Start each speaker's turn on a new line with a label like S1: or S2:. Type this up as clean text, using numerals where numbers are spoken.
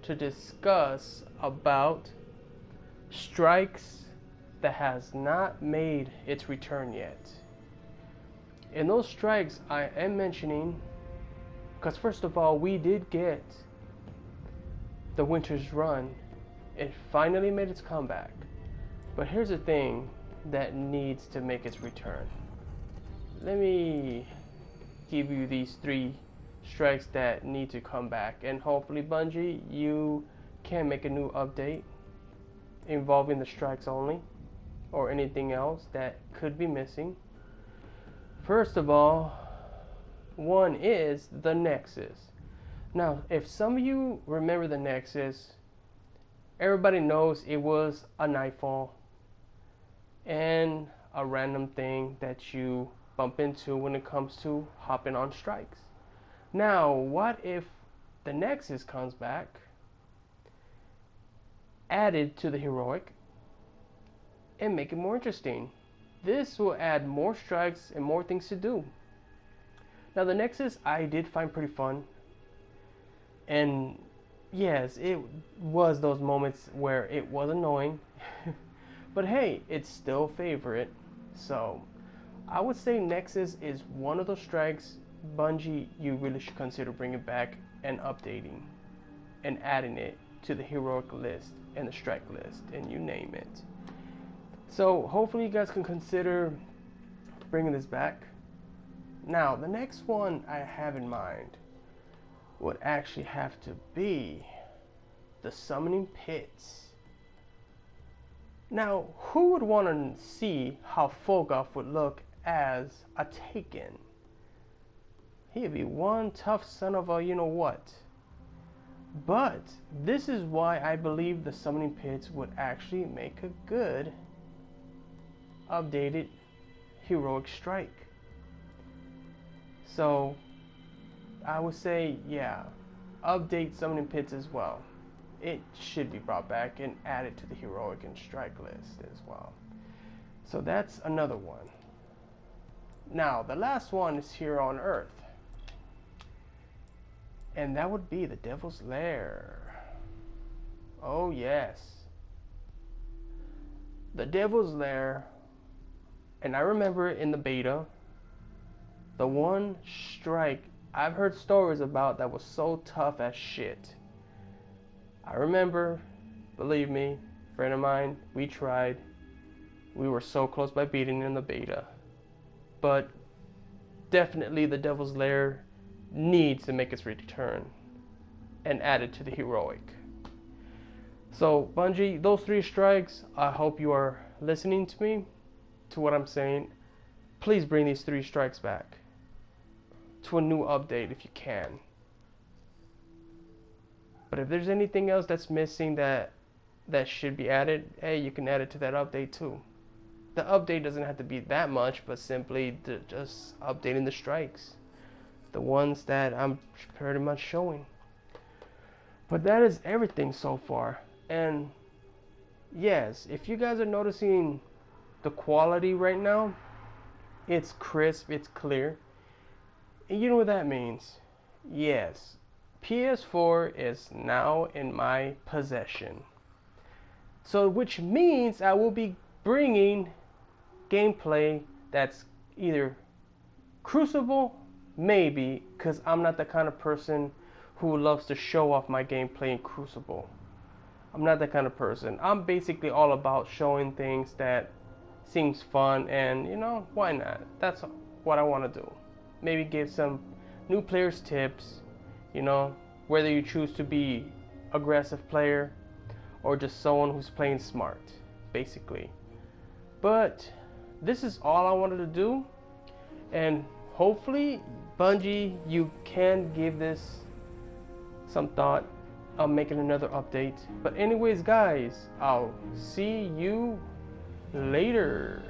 S1: to discuss about strikes that has not made its return yet. In those strikes I am mentioning, because first of all, we did get the winter's run. It finally made its comeback. But here's the thing that needs to make its return. Let me give you these 3 strikes that need to come back, and hopefully Bungie, you can make a new update involving the strikes only or anything else that could be missing. First of all, one is the Nexus. Now, if some of you remember the Nexus, everybody knows it was a nightfall and a random thing that you bump into when it comes to hopping on strikes. Now, what if the Nexus comes back, added to the heroic, and make it more interesting? This will add more strikes and more things to do. Now, the Nexus I did find pretty fun, and yes, it was those moments where it was annoying, but hey, it's still favorite. So I would say Nexus is one of those strikes, Bungie, you really should consider bringing back and updating and adding it to the heroic list and the strike list and you name it. So hopefully you guys can consider bringing this back. Now the next one I have in mind would actually have to be the summoning pits. Now, who would want to see how Fogoth would look as a Taken? He'd be one tough son of a you-know-what. But this is why I believe the summoning pits would actually make a good updated heroic strike. So I would say, yeah, update summoning pits as well. It should be brought back and added to the heroic and strike list as well. So that's another one. Now the last one is here on Earth, and that would be the Devil's Lair. Oh yes, the Devil's Lair. And I remember in the beta, the one strike I've heard stories about that was so tough as shit. I remember, believe me, friend of mine, we tried. We were so close by beating in the beta. But definitely the Devil's Lair needs to make its return and add it to the heroic. So Bungie, those 3 strikes, I hope you are listening to me, to what I'm saying. Please bring these 3 strikes back to a new update if you can. But if there's anything else that's missing that should be added, hey, you can add it to that update too. The update doesn't have to be that much, but simply just updating the strikes, the ones that I'm pretty much showing. But that is everything so far. And yes, if you guys are noticing the quality right now, it's crisp, it's clear. And you know what that means? Yes, PS4 is now in my possession. So which means I will be bringing gameplay that's either Crucible, maybe, because I'm not the kind of person who loves to show off my gameplay in Crucible. I'm not that kind of person. I'm basically all about showing things that seems fun, and you know, why not? That's what I want to do. Maybe give some new players tips, you know, whether you choose to be aggressive player or just someone who's playing smart, basically. But this is all I wanted to do, and hopefully Bungie, you can give this some thought. I'm making another update. But anyways guys, I'll see you later.